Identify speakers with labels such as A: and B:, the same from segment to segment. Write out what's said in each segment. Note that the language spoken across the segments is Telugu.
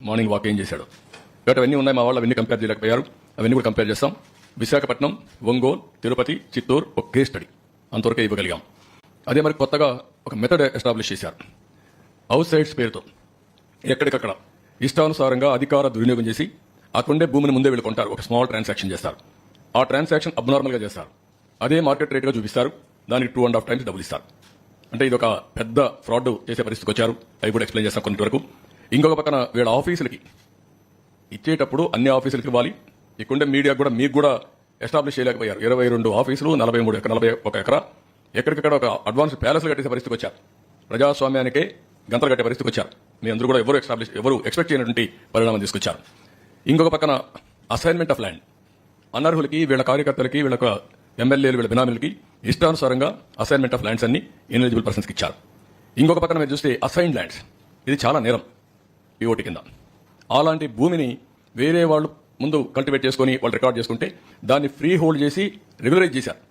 A: మార్నింగ్ వాక్ ఏం చేశాడు. కాబట్టి అవన్నీ ఉన్నాయి, మా వాళ్ళు అవన్నీ కంపేర్ చేయలేకపోయారు. అవన్నీ కూడా కంపేర్ చేస్తాం. విశాఖపట్నం, ఒంగోలు, తిరుపతి, చిత్తూరు ఒక కేస్ స్టడీ అంతవరకే ఇవ్వగలిగాం. అదే మరి కొత్తగా ఒక మెథడ్ ఎస్టాబ్లిష్ చేశారు. హౌస్ సైడ్స్ పేరుతో ఎక్కడికక్కడ ఇష్టానుసారంగా అధికార దుర్వినియోగం చేసి అక్కడుండే భూమిని ముందే వెళ్ళుకుంటారు. ఒక స్మాల్ ట్రాన్సాక్షన్ చేస్తారు. ఆ ట్రాన్సాక్షన్ అబ్నార్మల్గా చేస్తారు. అదే మార్కెట్ రేట్గా చూపిస్తారు. దానికి 2.5 times డబ్బులు ఇస్తారు. అంటే ఇది ఒక పెద్ద ఫ్రాడ్ చేసే పరిస్థితికి వచ్చారు. అవి కూడా ఎక్స్ప్లెయిన్ చేస్తాం కొంత వరకు. ఇంకొక పక్కన వీళ్ళ ఆఫీసులకి ఇచ్చేటప్పుడు అన్ని ఆఫీసులకి ఇవ్వాలి. ఇక్కడుండే మీడియా కూడా మీకు కూడా ఎస్టాబ్లిష్ చేయలేకపోయారు. 22 ఆఫీసులు, 41 ఎకరా ఎక్కడికక్కడ ఒక అడ్వాన్స్ ప్యాలెస్లు కట్టేసే పరిస్థితికి వచ్చారు. ప్రజాస్వామ్యానికే గంతలు కట్టే పరిస్థితికి వచ్చారు. మీ అందరూ కూడా ఎవరు ఎక్స్పెక్ట్ చేయనటువంటి పరిణామం తీసుకొచ్చారు. ఇంకొక పక్కన అసైన్మెంట్ ఆఫ్ ల్యాండ్ అనర్హులకి, వీళ్ళ కార్యకర్తలకి, వీళ్ళ ఎమ్మెల్యేలు, వీళ్ళ బినామీలకి ఇష్టానుసారంగా అసైన్మెంట్ ఆఫ్ ల్యాండ్స్ అన్ని ఇన్ఎలిజిబుల్ పర్సన్స్కి ఇచ్చారు. ఇంకొక పక్కన మీరు చూస్తే అసైన్డ్ ల్యాండ్స్, ఇది చాలా నేరం పిఓటి కింద. అలాంటి భూమిని వేరే వాళ్ళు ముందు కల్టివేట్ చేసుకుని వాళ్ళు రికార్డ్ చేసుకుంటే దాన్ని ఫ్రీ హోల్డ్ చేసి రెగ్యులరైజ్ చేశారు.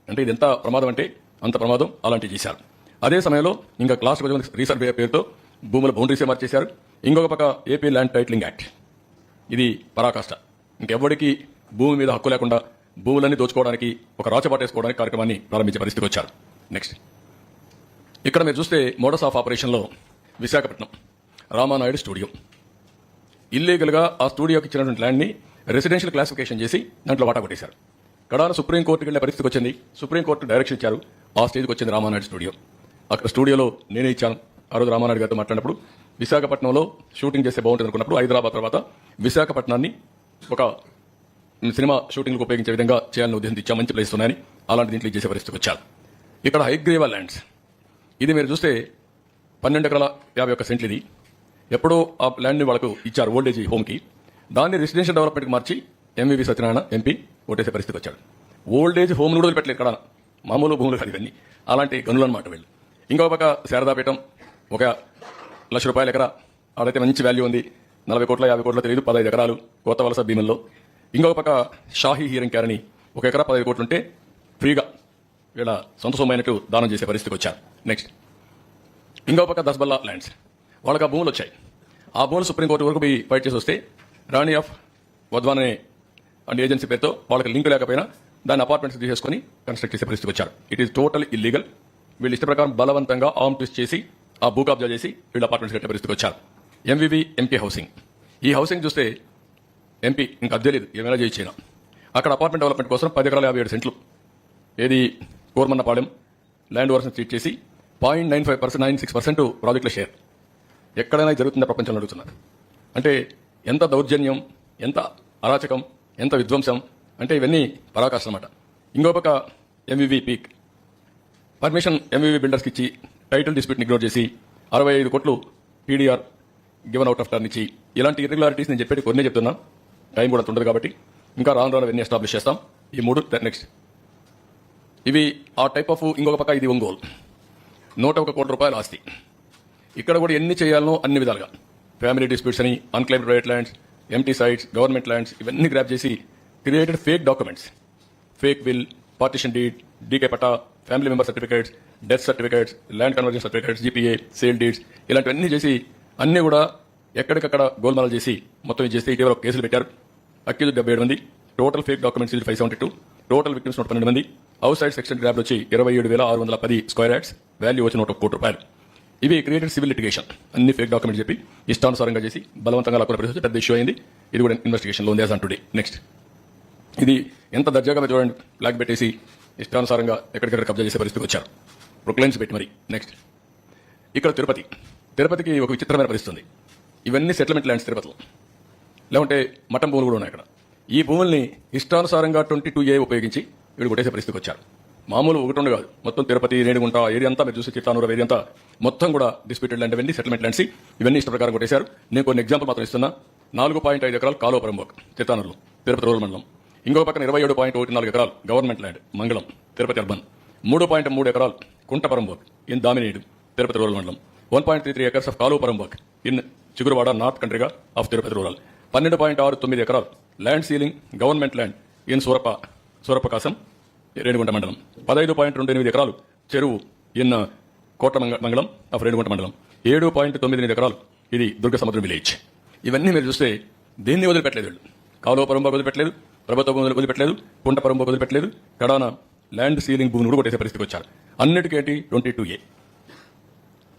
A: అంటే ఇది ఎంత ప్రమాదం అంటే అంత ప్రమాదం. అలాంటివి చేశారు. అదే సమయంలో ఇంకా క్లాస్ రీసర్వే పేరుతో భూముల బౌండరీసే మార్చేశారు. ఇంకొక పక్క ఏపీ ల్యాండ్ టైటిలింగ్ యాక్ట్, ఇది పరాకాష్ట. ఇంకెవ్వడికి భూమి మీద హక్కు లేకుండా భూములన్నీ దోచుకోవడానికి, ఒక రాచబాటేసుకోవడానికి కార్యక్రమాన్ని ప్రారంభించే పరిస్థితికి వచ్చారు. నెక్స్ట్ ఇక్కడ మీరు చూస్తే మోడస్ ఆఫ్ ఆపరేషన్లో విశాఖపట్నం రామానాయుడు స్టూడియో ఇల్లీగల్గా ఆ స్టూడియోకి ఇచ్చినటువంటి ల్యాండ్ని రెసిడెన్షియల్ క్లాసిఫికేషన్ చేసి దాంట్లో వాటా కొట్టేశారు. కడాన సుప్రీంకోర్టుకి వెళ్లే పరిస్థితికి వచ్చింది. సుప్రీంకోర్టు డైరెక్షన్ ఇచ్చారు. ఆ స్టేజ్కి వచ్చింది రామానాయుడు స్టూడియో. అక్కడ స్టూడియోలో నేనే ఇచ్చాను. ఆ రోజు రామానాయుడు గారితో మాట్లాడినప్పుడు విశాఖపట్నంలో షూటింగ్ చేస్తే బాగుంటుంది అనుకున్నప్పుడు హైదరాబాద్ తర్వాత విశాఖపట్నాన్ని ఒక సినిమా షూటింగ్లకు ఉపయోగించే విధంగా చేయాలని ఉద్దేశం ఇచ్చా. మంచి ప్లేస్ ఉన్నాయని అలాంటి దీంట్లో చేసే పరిస్థితికి వచ్చారు. ఇక్కడ హైగ్రీవా ల్యాండ్స్, ఇది మీరు చూస్తే 12 ఎకరాల 51 సెంట్లు. ఇది ఎప్పుడో ఆ ల్యాండ్ని వాళ్ళకు ఇచ్చారు ఓల్డేజ్ హోమ్కి. దాన్ని రెసిడెన్షియల్ డెవలప్మెంట్కి మార్చి ఎంవివి సత్యనారాయణ ఎంపీ ఓటేసే పరిస్థితికి వచ్చాడు. ఓల్డేజ్ హోమ్ కూడా వదిలిపెట్టలేదు. ఇక్కడ మామూలు భూములు కాదు ఇవన్నీ, అలాంటి గనులు అనమాట వీళ్ళు. ఇంకొక పక్క శారదాపీఠం 1 లక్ష రూపాయల ఎకరా, ఆడైతే మంచి వాల్యూ ఉంది. 40 కోట్ల 50 కోట్ల తెలియదు, 15 ఎకరాలు కొత్త వలస భీముల్లో. ఇంకొక పక్క షాహీ హీరింగ్ క్యార్ అని 1 ఎకరా 15 కోట్లు ఉంటే ఫ్రీగా వీళ్ళ సొంత సొమ్మైనట్టు దానం చేసే పరిస్థితికి వచ్చారు. నెక్స్ట్ ఇంకొక పక్క దస్బల్లా ల్యాండ్స్, వాళ్ళకి ఆ భూములు వచ్చాయి. ఆ భూములు సుప్రీంకోర్టు వరకు పోయి ఫైట్ చేసి వస్తే రాణి ఆఫ్ వధ్వాన్ అనే ఏజెన్సీ పేరుతో వాళ్ళకి లింక్ లేకపోయినా దాన్ని అపార్ట్మెంట్స్ తీసేసుకుని కన్స్ట్రక్ట్ చేసే పరిస్థితికి వచ్చారు. It is total illegal. వీళ్ళు ఇష్ట ప్రకారం బలవంతంగా ఆర్మ్ ట్విస్ట్ చేసి ఆ భూ కబ్జా చేసి వీళ్ళు అపార్ట్మెంట్స్ కట్టే పరిస్థితికి వచ్చారు. ఎంవివి ఎంపీ హౌసింగ్, ఈ హౌసింగ్ చూస్తే ఎంపీ ఇంకా అద్దె లేదు, ఏమైనా చేయించినా. అక్కడ అపార్ట్మెంట్ డెవలప్మెంట్ కోసం 10 ఎకరాల 57 సెంట్లు, ఏది కోరమన్నపాలెం ల్యాండ్ ఓవర్స్ని ట్రీట్ చేసి 0.96% ప్రాజెక్టుల షేర్. ఎక్కడైనా జరుగుతుందా ప్రపంచంలో అడుగుతున్నారు. అంటే ఎంత దౌర్జన్యం, ఎంత అరాచకం, ఎంత విధ్వంసం అంటే ఇవన్నీ పరాకాష్ట అనమాట. ఇంకో పక్క ఎంవివి పీక్ పర్మిషన్ ఎంవివి బిల్డర్స్కి ఇచ్చి టైటిల్ డిస్ప్యూట్ని ఇగ్నోర్ చేసి 65 కోట్లు PDR given out of turn ఇచ్చి, ఇలాంటి ఇర్రెగ్యులారిటీస్ నేను చెప్పేది కొన్నే చెప్తున్నా, టైం కూడా ఉండదు కాబట్టి ఇంకా రాను అవన్నీ ఎస్టాబ్లిష్ చేస్తాం. ఈ 3 నెక్స్ట్ ఇవి ఆ టైప్ ఆఫ్. ఇంకొక పక్క ఇది ఒంగోలు 101 కోట్ల రూపాయల ఆస్తి. ఇక్కడ కూడా ఎన్ని చేయాలనో అన్ని విధాలుగా ఫ్యామిలీ డిస్ప్యూట్స్ అని, unclaimed private lands, empty sites, government lands ఇవన్నీ గ్రాప్ చేసి created fake documents, fake bill, partition deed, DK patta, family member certificates, death certificates, land conversion certificates, GPA, sale deeds ఇలాంటివన్నీ చేసి అన్నీ కూడా ఎక్కడికక్కడ గోల్మాల్ చేసి మొత్తం చేస్తే ఇటీవల కేసులు పెట్టారు. అక్యూజ్డ్ 77 మంది, total fake documents 572, total victims 112 మంది, అవుట్ సైడ్ సెక్షన్ గ్రాబ్లు వచ్చి 27,610 స్క్వేర్ యార్డ్స్, వాల్యూ వచ్చి 101 కోట్ల రూపాయలు. ఇవి క్రియేటెడ్ సివిల్ లిటిగేషన్, అన్ని ఫేక్ డాక్యుమెంట్స్ చెప్పి ఇష్టానుసారంగా చేసి బలవంతంగా లాక్కున్న పరిస్థితి పెద్ద ఇష్యూ అయింది. ఇది కూడా ఇన్వెస్టిగేషన్లో ఉంది యాజ్ ఆన్ టుడే. నెక్స్ట్ ఇది ఎంత దర్జాగా చూడండి, బ్లాక్ పెట్టేసి ఇష్టానుసారంగా ఎక్కడికక్కడ కబ్జా చేసే పరిస్థితికి వచ్చారు, ప్రొక్లైన్స్ పెట్టి మరి. నెక్స్ట్ ఇక్కడ తిరుపతికి ఒక విచిత్రమైన పరిస్థితి ఉంది. ఇవన్నీ సెటిల్మెంట్ ల్యాండ్స్ తిరుపతిలో, లేకుంటే మఠం భూములు కూడా ఉన్నాయి అక్కడ. ఈ భూముల్ని ఇష్టానుసారంగా 22A ఉపయోగించి వీళ్ళు కొట్టేసే పరిస్థితికి వచ్చారు. మామూలు 1 కాదు, మొత్తం తిరుపతి, రేణిగుంట ఏరియా అంతా మీరు చూసి చిత్తానూరు ఏరియా అంతా మొత్తం కూడా డిస్ప్యూటెడ్ ల్యాండ్, ఇవన్నీ సెటిల్మెంట్ ల్యాండ్స్, ఇవన్నీ ఇష్ట ప్రకారం కొట్టేశారు. నేను కొన్ని ఎగ్జాంపుల్ మాత్రం ఇస్తున్నా. 4.5 ఎకరాలు కాలువపురం చిత్తానూరులో తిరుపతి రూరల్ మండలం. ఇంకో పక్కన 27.14 ఎకరాలు గవర్నమెంట్ ల్యాండ్ మంగళం తిరుపతి అర్బన్. 3.3 ఎకరాలు కుంటపురం ఇన్ దామినేడు తిరుపతి రూరల్ మండలం. 1.33 acres of Kaluvapuram in Chiguruvada north కంట్రీగా ఆఫ్ తిరుపతి రూరల్. 12.69 ఎకరాలు land ceiling government land in Surapakasam Renigunta మండలం. 15.28 ఎకరాలు చెరువు ఇన్ కోట మంగళం ఆఫ్ రేణిగుంట మండలం. 7.98 ఎకరాలు ఇది దుర్గ సముద్రం విలేజ్. ఇవన్నీ మీరు చూస్తే దేన్ని వదిలిపెట్టలేదు వీళ్ళు. కాలువ పరంబ వదిలిపెట్టలేదు, ప్రభుత్వ భూములు వదిలిపెట్టలేదు, కుంట పరంబ వదిలిపెట్టలేదు, కడాన ల్యాండ్ సీలింగ్ భూమిని కూడా కొట్టేసే పరిస్థితికి వచ్చారు. అన్నిటికేంటి 22A.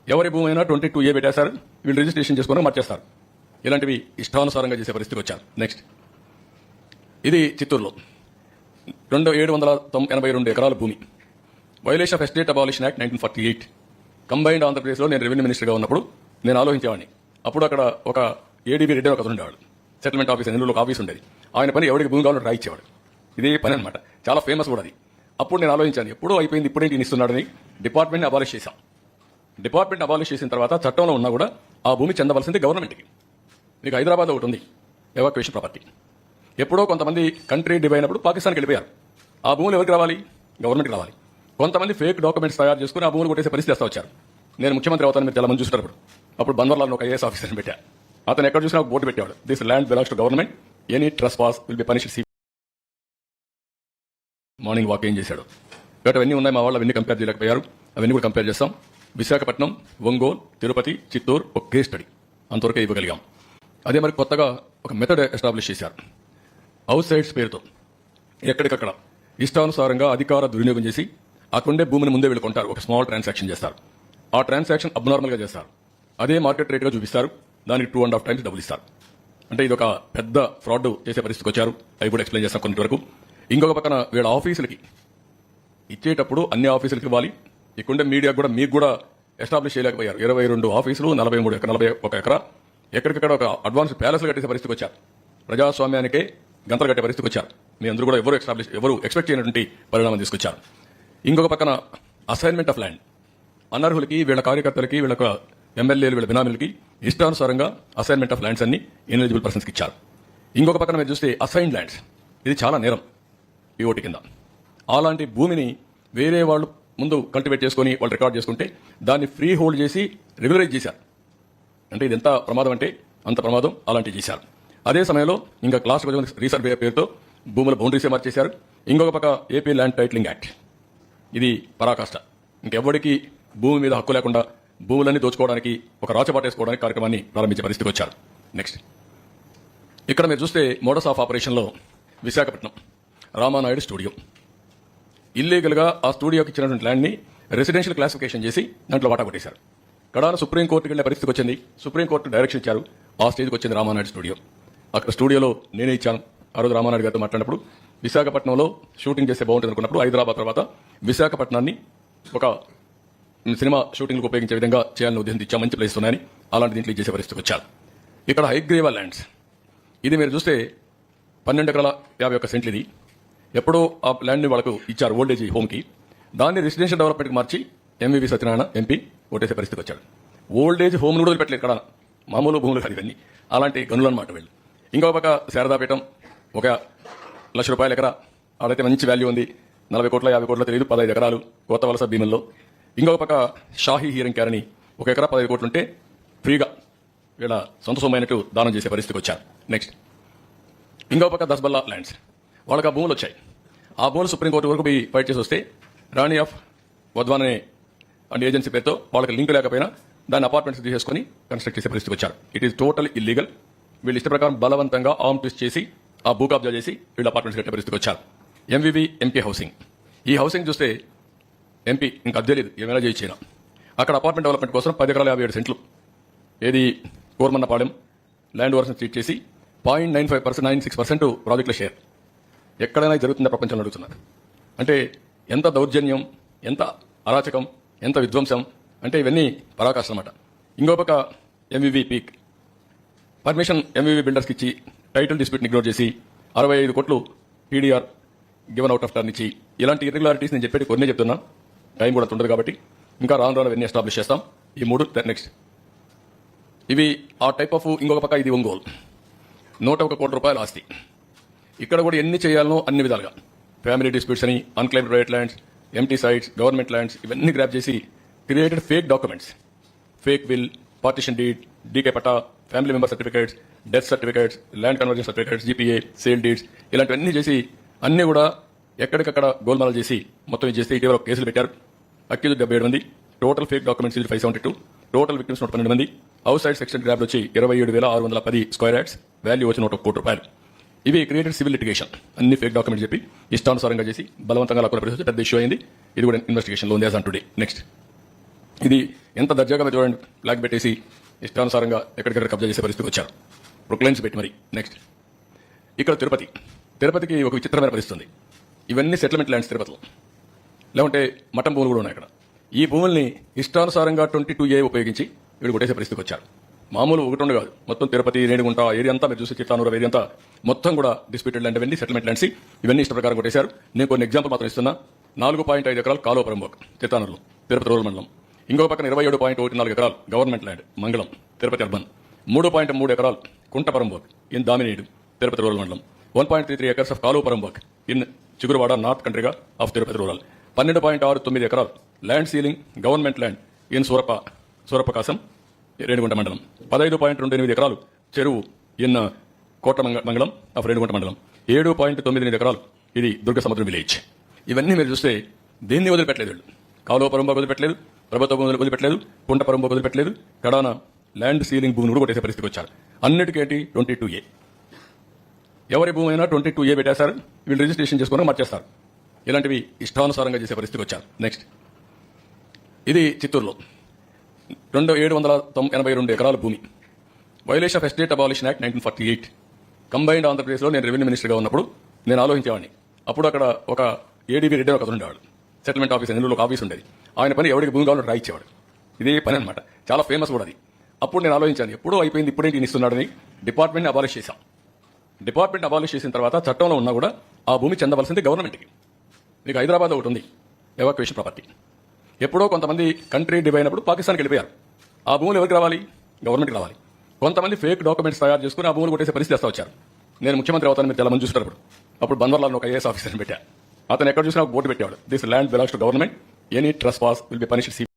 A: ఎవరి భూమి అయినా 22A పెట్టేశారు, వీళ్ళు రిజిస్ట్రేషన్ చేసుకుని మార్చేస్తారు. ఇలాంటివి ఇష్టానుసారంగా చేసే పరిస్థితికి వచ్చారు. నెక్స్ట్, ఇది చిత్తూరులో 782 ఎకరాల భూమి. Violation of estate abolition act 1948. Combined ఆంధ్రప్రదేశ్లో నేను రెవెన్యూ మినిస్టర్గా ఉన్నప్పుడు నేను ఆలోచించేవాడిని. అప్పుడు అక్కడ ఒక ఏడీబీ రెడ్డి ఒక ఉండేవాడు, సెటిల్మెంట్ ఆఫీసర్, నెల్లూరులో ఒక ఆఫీస్ ఉండేది. ఆయన పని ఎవరికి భూమి కావాలో రాయిచ్చేవాడు. ఇదే పని అనమాట, చాలా ఫేమస్ కూడా అది. అప్పుడు నేను ఆలోచించాను, ఎప్పుడూ అయిపోయింది, ఇప్పుడేంటి ఇస్తున్నాడని డిపార్ట్మెంట్ని అబాలిష్ చేశాం. డిపార్ట్మెంట్ అబాలిష్ చేసిన తర్వాత చట్టంలో ఉన్నా కూడా ఆ భూమి చెందవలసింది గవర్నమెంట్కి. మీకు హైదరాబాద్లో ఒకటి ఉంది, ఎవాక్యుయేషన్ ప్రాపర్టీ. ఎప్పుడో కొంతమంది కంట్రీ డివైడ్ అయినప్పుడు పాకిస్తాన్కి వెళ్ళిపోయారు. ఆ భూములు ఎవరికి రావాలి? గవర్నమెంట్కి రావాలి. కొంతమంది ఫేక్ డాక్యుమెంట్స్ తయారు చేసుకుని ఆ భూములు కొట్టేసే పరిస్థితి వస్తూ వచ్చారు. నేను ముఖ్యమంత్రి అవుతాను, మీరు చాలా మంది చూస్తారు. అప్పుడు బన్వర్లాల్లో ఒక ఐఏఎస్ ఆఫీసర్ని పెట్టా. అతను ఎక్కడ చూసినా బోర్డు పెట్టాడు, this land belongs to government, any trespass will be punished. Morning walk ఏం చేశాడు, కాబట్టి అవన్నీ ఉన్నాయి. మా వాళ్ళు అవన్నీ కంపేర్ చేయలేకపోయారు, అవన్నీ కూడా కంపేర్ చేస్తాం. విశాఖపట్నం, ఒంగోలు, తిరుపతి, చిత్తూరు ఒక కేస్ స్టడీ అంతవరకే ఇవ్వగలిగాం. అదే మరి కొత్తగా ఒక మెథడ్ ఎస్టాబ్లిష్ చేశారు. హౌస్ సైడ్స్ పేరుతో ఎక్కడికక్కడ ఇష్టానుసారంగా అధికార దుర్వినియోగం చేసి అక్కడుండే భూమిని ముందే వెళ్ళుకుంటారు. ఒక స్మాల్ ట్రాన్సాక్షన్ చేస్తారు. ఆ ట్రాన్సాక్షన్ అబ్నార్మల్గా చేస్తారు. అదే మార్కెట్ రేట్గా చూపిస్తారు. దానికి 2.5 times డబ్బులు ఇస్తారు. అంటే ఇది ఒక పెద్ద ఫ్రాడ్ చేసే పరిస్థితికి వచ్చారు. అవి కూడా ఎక్స్ప్లెయిన్ చేస్తాం కొంత వరకు. ఇంకొక పక్కన వీళ్ళ ఆఫీసులకి ఇచ్చేటప్పుడు అన్ని ఆఫీసులకి ఇవ్వాలి. ఇక్కడుండే మీడియా కూడా మీకు కూడా ఎస్టాబ్లిష్ చేయలేకపోయారు. 22 ఆఫీసులు, 41 ఎకరా ఎక్కడికక్కడ ఒక అడ్వాన్స్ ప్యాలెస్లు కట్టేసే పరిస్థితికి వచ్చారు. ప్రజాస్వామ్యానికే గంతలు కట్టే పరిస్థితికి వచ్చారు. మీ అందరూ కూడా ఎవరు ఎక్స్పెక్ట్ చేయనటువంటి పరిణామం తీసుకొచ్చారు. ఇంకొక పక్కన అసైన్మెంట్ ఆఫ్ ల్యాండ్, అనర్హులకి, వీళ్ళ కార్యకర్తలకి, వీళ్ళ ఎమ్మెల్యేలు, వీళ్ళ బినామీలకి ఇష్టానుసారంగా అసైన్మెంట్ ఆఫ్ ల్యాండ్స్ అన్ని ఇన్ఎలిజిబుల్ పర్సన్స్కి ఇచ్చారు. ఇంకొక పక్కన మీరు చూస్తే అసైన్డ్ ల్యాండ్స్, ఇది చాలా నేరం పిఓటి కింద. అలాంటి భూమిని వేరే వాళ్ళు ముందు కల్టివేట్ చేసుకుని వాళ్ళు రికార్డ్ చేసుకుంటే దాన్ని ఫ్రీ హోల్డ్ చేసి రెగ్యులరైజ్ చేశారు. అంటే ఇది ఎంత ప్రమాదం అంటే అంత ప్రమాదం. అలాంటివి చేశారు. అదే సమయంలో ఇంకా క్లాస్ రీసర్వే పేరుతో భూముల బౌండరీసే మార్చేశారు. ఇంకొక పక్క ఏపీ ల్యాండ్ టైటిలింగ్ యాక్ట్, ఇది పరాకాష్ట. ఇంకెవ్వడికి భూమి మీద హక్కు లేకుండా భూములన్నీ దోచుకోవడానికి, ఒక రాచబాటేసుకోవడానికి కార్యక్రమాన్ని ప్రారంభించే పరిస్థితికి వచ్చారు. నెక్స్ట్, ఇక్కడ మీరు చూస్తే మోడస్ ఆఫ్ ఆపరేషన్లో విశాఖపట్నం రామానాయుడు స్టూడియో, ఇల్లీగల్గా ఆ స్టూడియోకి ఇచ్చినటువంటి ల్యాండ్ని రెసిడెన్షియల్ క్లాసిఫికేషన్ చేసి దాంట్లో వాటా కొట్టేశారు. కడాన సుప్రీంకోర్టుకి వెళ్లే పరిస్థితికి వచ్చింది. సుప్రీంకోర్టు డైరెక్షన్ ఇచ్చారు. ఆ స్టేజ్కి వచ్చింది రామానాయుడు స్టూడియో. అక్కడ స్టూడియోలో నేనే ఇచ్చాను. ఆ రోజు రామానాయుడు గారితో మాట్లాడినప్పుడు విశాఖపట్నంలో షూటింగ్ చేస్తే బాగుంటుంది అనుకున్నప్పుడు హైదరాబాద్ తర్వాత విశాఖపట్నాన్ని ఒక సినిమా షూటింగ్లకు ఉపయోగించే విధంగా చేయాలని ఉద్దేశం ఇచ్చా. మంచి ప్లేస్ ఉన్నాయని అలాంటి దీంట్లో చేసే పరిస్థితికి వచ్చారు. ఇక్కడ హైగ్రీవా ల్యాండ్స్, ఇది మీరు చూస్తే 12 ఎకరాల 51 సెంట్లు. ఇది ఎప్పుడో ఆ ల్యాండ్ని వాళ్ళకు ఇచ్చారు ఓల్డేజ్ హోమ్కి. దాన్ని రెసిడెన్షియల్ డెవలప్మెంట్కి మార్చి ఎంవివి సత్యనారాయణ ఎంపీ ఓటేసే పరిస్థితికి వచ్చాడు. ఓల్డేజ్ హోమ్ కూడా వదిలిపెట్టలేదు. ఇక్కడ మామూలు భూములు కాదు ఇవన్నీ, అలాంటి గనులు అనమాట వీళ్ళు. ఇంకొక పక్క శారదాపీఠం, 1 లక్ష రూపాయల ఎకరా, ఆడైతే మంచి వాల్యూ ఉంది. 40 కోట్ల 50 కోట్ల తెలియదు, 15 ఎకరాలు కొత్త వలస భీముల్లో. ఇంకొక పక్క షాహీ హీరింగ్ క్యారని 1 ఎకరా 15 కోట్లు ఉంటే ఫ్రీగా వీళ్ళ సొంత సొమ్మైనట్టు దానం చేసే పరిస్థితికి వచ్చారు. నెక్స్ట్, ఇంకొక పక్క దస్బల్లా ల్యాండ్స్, వాళ్ళకి ఆ భూములు వచ్చాయి. ఆ భూములు సుప్రీంకోర్టు వరకు పోయి ఫైట్ చేసి వస్తే రాణి ఆఫ్ వధ్వాన్ అనే ఏజెన్సీ పేరుతో వాళ్ళకి లింక్ లేకపోయినా దాన్ని అపార్ట్మెంట్స్ తీసేసుకుని కన్స్ట్రక్ట్ చేసే పరిస్థితికి వచ్చారు. It is total illegal. వీళ్ళు ఇష్ట ప్రకారం బలవంతంగా ఆర్మ్ ట్విస్ట్ చేసి ఆ భూ కబ్జా చేసి వీళ్ళు అపార్ట్మెంట్స్ కట్టే పరిస్థితికి వచ్చారు. ఎంవివి ఎంపీ హౌసింగ్, ఈ హౌసింగ్ చూస్తే ఎంపీ ఇంకా అద్దె లేదు, ఏమైనా చేయించినా. అక్కడ అపార్ట్మెంట్ డెవలప్మెంట్ కోసం 10 ఎకరాల 57 సెంట్లు, ఏది కోర్మన్నపాలెం ల్యాండ్ ఓవర్స్ని ట్రీట్ చేసి 0.96% ప్రాజెక్టుల షేర్. ఎక్కడైనా జరుగుతుందా ప్రపంచంలో అడుగుతున్నారు. అంటే ఎంత దౌర్జన్యం, ఎంత అరాచకం, ఎంత విధ్వంసం అంటే ఇవన్నీ పరాకాష్ట అన్నమాట. ఇంకో పక్క ఎంవివి పీక్ పర్మిషన్ ఎంవివి బిల్డర్స్కి ఇచ్చి టైటిల్ డిస్ప్యూట్ని ఇగ్నోర్ చేసి 65 కోట్లు PDR given out of turn ఇచ్చి, ఇలాంటి ఇర్రెగ్యులారిటీస్ నేను చెప్పేది కొన్ని చెప్తున్నా, టైం కూడా ఉండదు కాబట్టి ఇంకా రాను అవన్నీ ఎస్టాబ్లిష్ చేస్తాం. ఈ 3 నెక్స్ట్ ఇవి ఆ టైప్ ఆఫ్. ఇంకొక పక్క ఇది ఒంగోలు 101 కోట్ల రూపాయల ఆస్తి. ఇక్కడ కూడా ఎన్ని చేయాలనో అన్ని విధాలుగా ఫ్యామిలీ డిస్ప్యూట్స్ అని, unclaimed private lands, empty sites, government lands ఇవన్నీ గ్రాప్ చేసి created fake documents, fake will, partition deed, DK patta, family member certificates, death certificates, land conversion certificates, GPA, sale deeds, ఇలాంటివన్నీ చేసి అన్నీ కూడా ఎక్కడికక్కడ గోల్మాలు చేసి మొత్తం ఇది చేస్తే ఇటీవల కేసులు పెట్టారు. అక్యూజ్డ్ 77 మంది, total fake documents 572, total victims 112 మంది, అవుట్ సైడ్ సెక్షన్ గ్రాబ్ వచ్చి 27,610 స్క్వేర్ యార్డ్స్, వాల్యూ వచ్చి 1 కోటి రూపాయలు. ఇవి క్రియేటెడ్ సివిల్ లిటిగేషన్, అన్ని ఫేక్ డాక్యుమెంట్ చెప్పి ఇష్టానుసారంగా చేసి బలవంతంగా లాక్కున్న పరిస్థితి పెద్ద ఇష్యూ అయింది. ఇది కూడా ఇన్వెస్టిగేషన్లో ఉంది యాజ్ ఆన్ టుడే. నెక్స్ట్, ఇది ఎంత దర్జాగా మీరు చూడండి, బ్లాక్ పెట్టేసి ఇష్టానుసారంగా ఎక్కడికెక్కడ కబ్జా చేసే పరిస్థితికి వచ్చారు, ప్రొక్లైన్స్ పెట్టి మరి. నెక్స్ట్, ఇక్కడ తిరుపతికి ఒక విచిత్రమైన పరిస్థితి ఉంది. ఇవన్నీ సెటిల్మెంట్ ల్యాండ్స్ తిరుపతిలో, లేకుంటే మఠం భూములు కూడా ఉన్నాయి అక్కడ. ఈ భూముల్ని ఇష్టానుసారంగా 22A ఉపయోగించి వీడు కొట్టేసే పరిస్థితికి వచ్చారు. మామూలు ఒకటి ఉండి కాదు, మొత్తం తిరుపతి, రేణిగుంట ఏరియా అంతా మీరు చూసి చిత్తానూరు ఏరియా అంతా మొత్తం కూడా డిస్ప్యూటెడ్ ల్యాండ్, ఇవన్నీ సెటిల్మెంట్ ల్యాండ్స్, ఇవన్నీ ఇష్ట ప్రకారం కొట్టేశారు. నేను కొన్ని ఎగ్జాంపుల్ మాత్రం ఇస్తున్నా. 4.5 ఎకరాలు కాలువపురం చిత్తానూరులో, తిరుపతి రూరల్ మండలం. ఇంకో పక్కన 27.14 ఎకరాలు గవర్నమెంట్ ల్యాండ్ మంగళం, తిరుపతి అర్బన్. 3.3 ఎకరాలు కుంటపురం ఇన్ దామినేడు, తిరుపతి రూరల్ మండలం. 1.33 acres of Kaluvapuram in Chiguruvada north కంట్రీగా ఆఫ్ తిరుపతి రూరల్. 12.69 ఎకరాలు land ceiling government land in Surapakasam Renigunta మండలం. 15.28 ఎకరాలు చెరువు ఇన్ కోట మంగళం ఆఫ్ రేణిగుంట మండలం. 7.98 ఎకరాలు ఇది దుర్గసముద్రం విలేజ్. ఇవన్నీ మీరు చూస్తే దేన్ని వదిలిపెట్టలేదు వీళ్ళు. కాలువపురం వదిలిపెట్టలేదు, ప్రభుత్వ భూములు వదిలిపెట్టలేదు, కుంటపురం వదిలిపెట్టలేదు, కడాన ల్యాండ్ సీలింగ్ భూమిని కూడా కొట్టేసే పరిస్థితికి వచ్చారు. అన్నిటికేంటి 22A. ఎవరి భూమి అయినా 22A పెట్టేశారు, వీళ్ళు రిజిస్ట్రేషన్ చేసుకుని మార్చేస్తారు. ఇలాంటివి ఇష్టానుసారంగా చేసే పరిస్థితికి వచ్చారు. నెక్స్ట్, ఇది చిత్తూరులో 782 ఎకరాల భూమి. Violation of estate abolition act 1948. Combined ఆంధ్రప్రదేశ్లో నేను రెవెన్యూ మినిస్టర్గా ఉన్నప్పుడు నేను ఆలోచించేవాడిని. అప్పుడు అక్కడ ఒక ఏడీబీ రెడ్డి ఒక ఉండేవాడు, సెటిల్మెంట్ ఆఫీస్, నెల్లూరులో ఒక ఆఫీస్ ఉండేది. ఆయన పని ఎవరికి భూమి కావాలో రాయిచ్చేవాడు. ఇదే పని అనమాట, చాలా ఫేమస్ కూడా అది. అప్పుడు నేను ఆలోచించాను, ఎప్పుడూ అయిపోయింది, ఇప్పుడేంటి ఈయన ఇస్తున్నాడని డిపార్ట్మెంట్ని అబాలిష్ చేశాం. డిపార్ట్మెంట్ అబాలిష్ చేసిన తర్వాత చట్టంలో ఉన్నా కూడా ఆ భూమి చెందవలసింది గవర్నమెంట్కి. మీకు హైదరాబాద్ ఒకటి ఉంది, ఎవాక్యుయేషన్ ప్రాపర్టీ. ఎప్పుడో కొంతమంది కంట్రీ డివైడ్ అయినప్పుడు పాకిస్తాన్కి వెళ్ళిపోయారు. ఆ భూములు ఎవరికి రావాలి? గవర్నమెంట్కి రావాలి. కొంతమంది ఫేక్ డాక్యుమెంట్స్ తయారు చేసుకుని ఆ భూములు కొట్టేసే పరిస్థితి వస్తూ వచ్చారు. నేను ముఖ్యమంత్రి అవుతాను, మీరు చాలా మంది చూస్తున్నారు. అప్పుడు బందర్లాల్లో ఒక ఐఏఎస్ ఆఫీసర్ని పెట్టా. అతను ఎక్కడ చూసినా ఒక బోర్డు పెట్టేవాడు, this land belongs to government, any trespass will be punished.